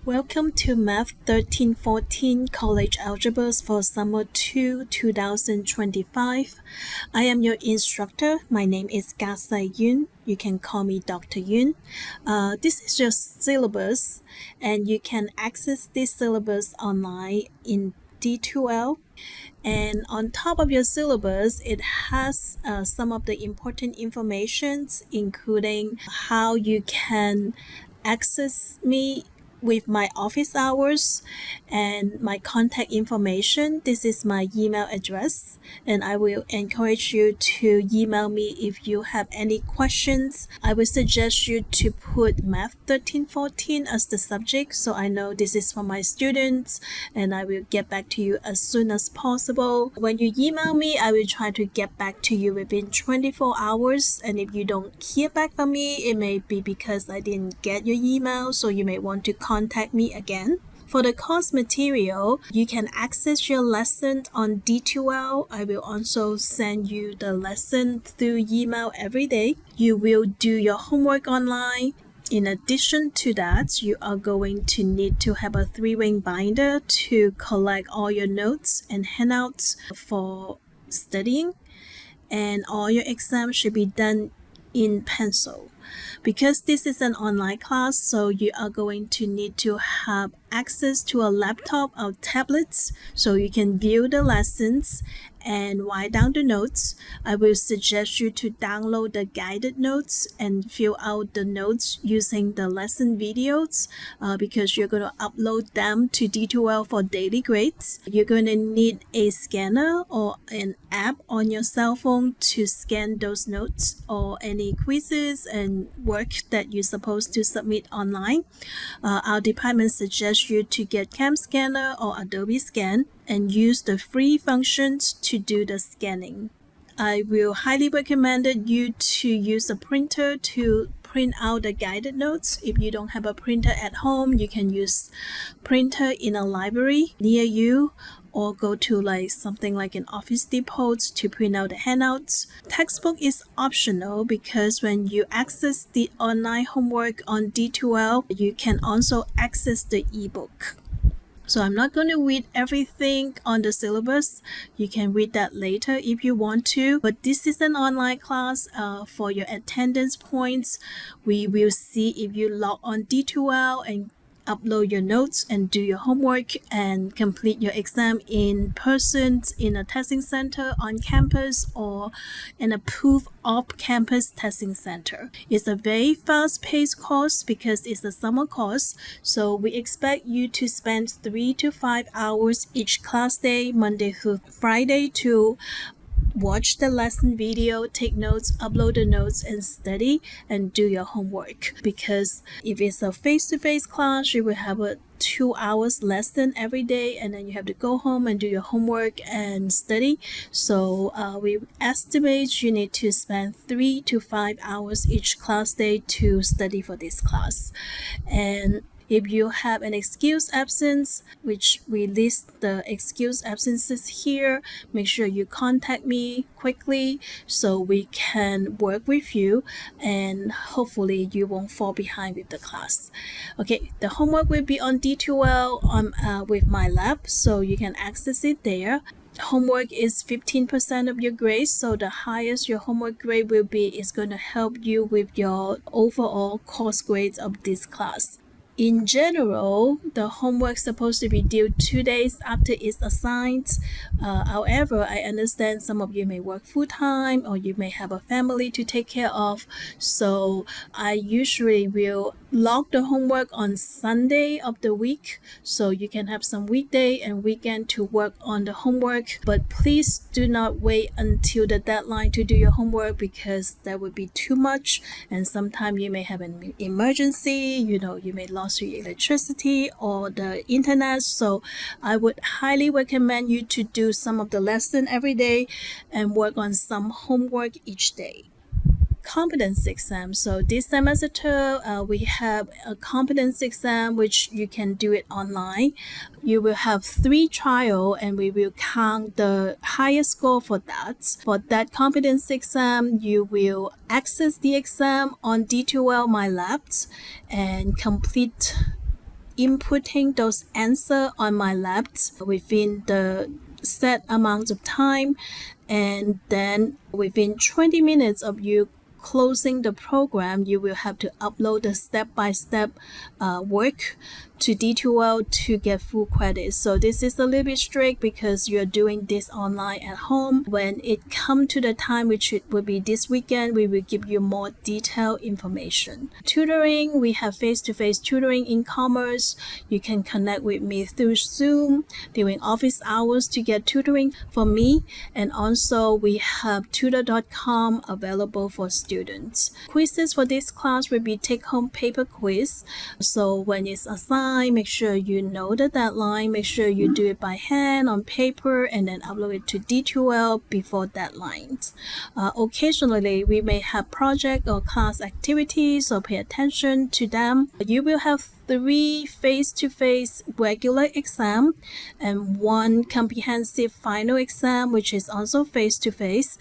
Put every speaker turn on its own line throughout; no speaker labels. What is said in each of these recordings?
Welcome to Math 1314 College Algebras for Summer 2, 2025. I am your instructor. My name is Gasai Yun. You can call me Dr. Yun. This is your syllabus, and you can access this syllabus online in D2L. And on top of your syllabus, it has some of the important informations, including how you can access me with my office hours and my contact information. This is my email address, and I will encourage you to email me if you have any questions. I would suggest you to put Math 1314 as the subject, so I know this is for my students, and I will get back to you as soon as possible. When you email me, I will try to get back to you within 24 hours, and if you don't hear back from me, it may be because I didn't get your email, so you may want to contact me again. For the course material, you can access your lesson on D2L. I will also send you the lesson through email every day. You will do your homework online. In addition to that, you are going to need to have a 3-ring binder to collect all your notes and handouts for studying, and all your exams should be done in pencil. Because this is an online class, so you are going to need to have access to a laptop or tablets so you can view the lessons and write down the notes. I will suggest you to download the guided notes and fill out the notes using the lesson videos because you're going to upload them to D2L for daily grades. You're going to need a scanner or an app on your cell phone to scan those notes or any quizzes and work that you're supposed to submit online. Our department suggests you to get Cam Scanner or Adobe Scan and use the free functions to do the scanning. I will highly recommend you to use a printer to print out the guided notes. If you don't have a printer at home, you can use printer in a library near you, or go to something like an Office Depot to print out the handouts. Textbook is optional because when you access the online homework on D2L, you can also access the ebook. So I'm not going to read everything on the syllabus. You can read that later if you want to. But this is an online class. For your attendance points, we will see if you log on D2L and upload your notes and do your homework and complete your exam in person in a testing center on campus or an approved off-campus testing center. It's a very fast-paced course because it's a summer course, so we expect you to spend 3 to 5 hours each class day, Monday through Friday, to watch the lesson video, take notes, upload the notes, and study and do your homework. Because if it's a face-to-face class, you will have a 2 hours lesson every day, and then you have to go home and do your homework and study. So we estimate you need to spend 3 to 5 hours each class day to study for this class. And if you have an excused absence, which we list the excused absences here, make sure you contact me quickly so we can work with you and hopefully you won't fall behind with the class. Okay, the homework will be on D2L with my lab, so you can access it there. Homework is 15% of your grade, so the highest your homework grade will be is going to help you with your overall course grades of this class. In general, the homework is supposed to be due 2 days after it's assigned. However, I understand some of you may work full-time or you may have a family to take care of. So I usually will log the homework on Sunday of the week, so you can have some weekday and weekend to work on the homework. But please do not wait until the deadline to do your homework because that would be too much, and sometimes you may have an emergency, you may lose your electricity or the internet. So I would highly recommend you to do some of the lesson every day and work on some homework each day. Competence exam. So this semester we have a competence exam which you can do it online. You will have 3 trials and we will count the highest score for that. For that competence exam, you will access the exam on D2L My Labs and complete inputting those answers on my lab within the set amount of time, and then within 20 minutes of you closing the program, you will have to upload the step-by-step work to D2L to get full credit. So this is a little bit strict because you're doing this online at home. When it comes to the time, which it will be this weekend, we will give you more detailed information. Tutoring, we have face-to-face tutoring in commerce. You can connect with me through Zoom during office hours to get tutoring for me. And also we have tutor.com available for students. Quizzes for this class will be take-home paper quiz. So when it's assigned, make sure you know the deadline, make sure you do it by hand on paper and then upload it to D2L before deadlines. Occasionally, we may have project or class activities, so pay attention to them. You will have 3 face-to-face regular exam and 1 comprehensive final exam, which is also face-to-face.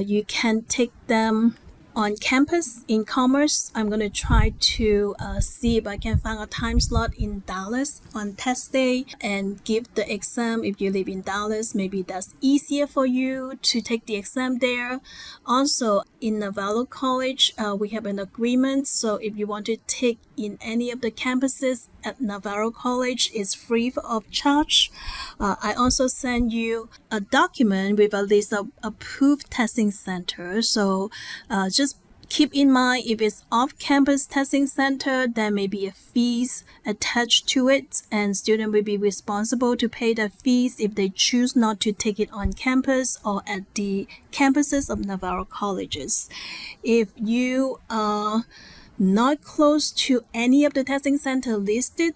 You can take them on campus in commerce. I'm going to try to see if I can find a time slot in Dallas on test day and give the exam. If you live in Dallas, maybe that's easier for you to take the exam there. Also, in Navarro College, we have an agreement. So if you want to take in any of the campuses at Navarro College, it's free of charge. I also send you a document with a list of approved testing centers. So just keep in mind, if it's off-campus testing center, there may be a fees attached to it, and students will be responsible to pay the fees if they choose not to take it on campus or at the campuses of Navarro colleges. If you are not close to any of the testing center listed,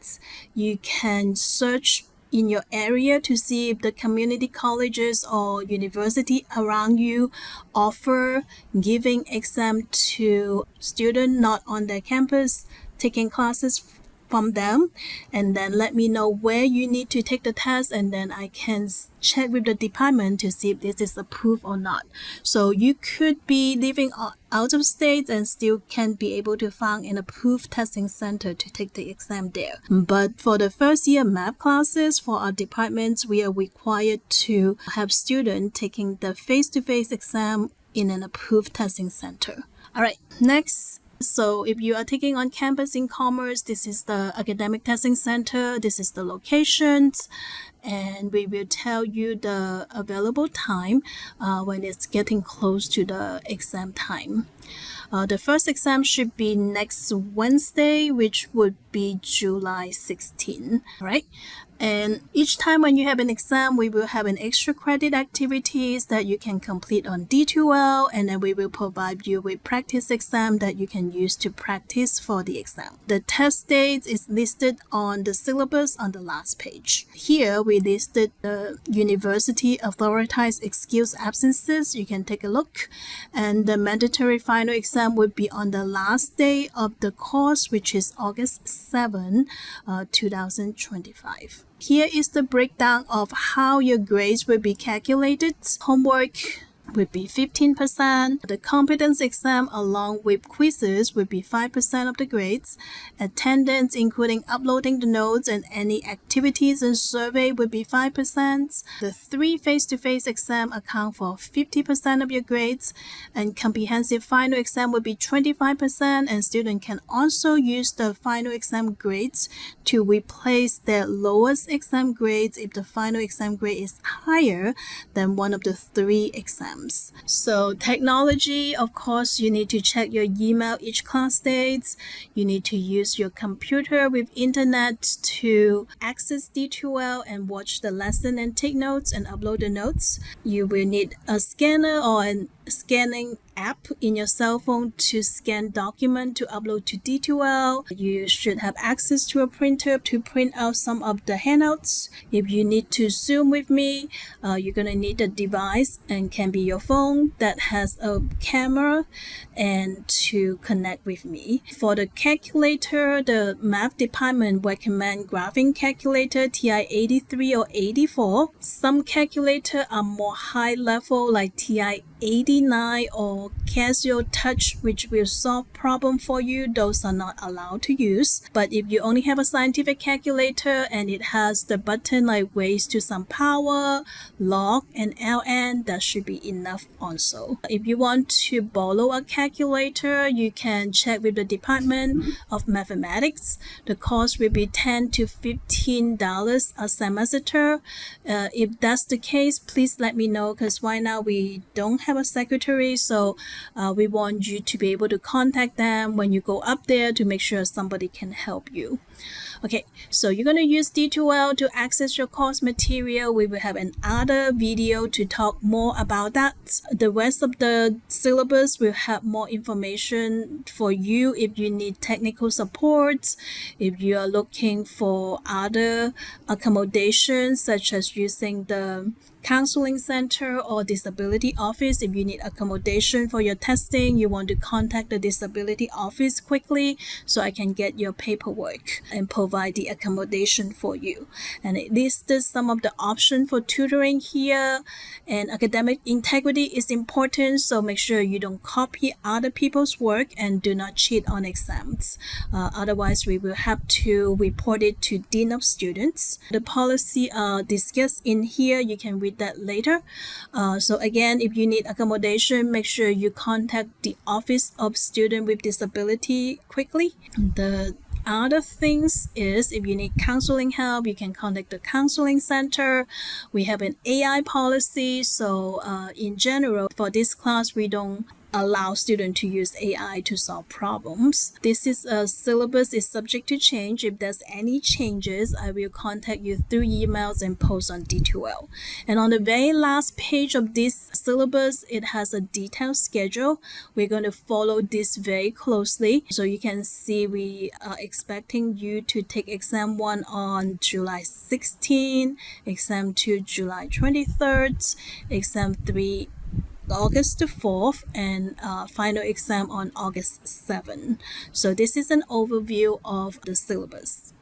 you can search in your area to see if the community colleges or university around you offer giving exam to students not on their campus, taking classes from them, and then let me know where you need to take the test, and then I can check with the department to see if this is approved or not. So you could be living out of state and still can be able to find an approved testing center to take the exam there. But for the first year math classes for our departments, we are required to have students taking the face-to-face exam in an approved testing center. All right, next. So if you are taking on campus in commerce, this is the academic testing center, this is the locations, and we will tell you the available time when it's getting close to the exam time. The first exam should be next Wednesday, which would be July 16. All right. And each time when you have an exam, we will have an extra credit activities that you can complete on D2L, and then we will provide you with practice exam that you can use to practice for the exam. The test date is listed on the syllabus on the last page. Here we listed the university authorized excused absences. You can take a look. And the mandatory final exam would be on the last day of the course, which is August 7, 2025. Here is the breakdown of how your grades will be calculated. Homework would be 15%. The competence exam along with quizzes would be 5% of the grades. Attendance, including uploading the notes and any activities and survey, would be 5%. The 3 face-to-face exam account for 50% of your grades, and comprehensive final exam would be 25%, and students can also use the final exam grades to replace their lowest exam grades if the final exam grade is higher than one of the 3 exams. So technology, of course, you need to check your email each class dates. You need to use your computer with internet to access D2L and watch the lesson and take notes and upload the notes. You will need a scanner or a scanning app in your cell phone to scan document to upload to D2L. You should have access to a printer to print out some of the handouts. If you need to Zoom with me, you're going to need a device, and can be your phone that has a camera and to connect with me. For the calculator, the math department recommend graphing calculator TI-83 or 84. Some calculator are more high level like TI 89 or casual touch, which will solve problem for you, those are not allowed to use. But if you only have a scientific calculator and it has the button like raise to some power, log, and ln, that should be enough also. If you want to borrow a calculator, you can check with the Department of Mathematics. The cost will be $10 to $15 a semester. If that's the case, please let me know, because right now we don't have a secretary, so we want you to be able to contact them when you go up there to make sure somebody can help you. Okay, so you're going to use D2L to access your course material. We will have another video to talk more about that. The rest of the syllabus will have more information for you if you need technical support, if you are looking for other accommodations such as using the counseling center or disability office. If you need accommodation for your testing, you want to contact the disability office quickly so I can get your paperwork and provide the accommodation for you. And it lists some of the options for tutoring here. And academic integrity is important, so make sure you don't copy other people's work and do not cheat on exams. Otherwise, we will have to report it to Dean of Students. The policy discussed in here, you can read that later. So again, if you need accommodation, make sure you contact the Office of Student with Disability quickly. The other things is if you need counseling help, you can contact the counseling center. We have an AI policy, so in general for this class we don't allow students to use AI to solve problems. This is a syllabus is subject to change. If there's any changes, I will contact you through emails and post on D2L. And on the very last page of this syllabus, it has a detailed schedule. We're going to follow this very closely. So you can see we are expecting you to take exam 1 on July 16, exam 2 July 23rd, exam 3 August 4th, and final exam on August 7th. So this is an overview of the syllabus.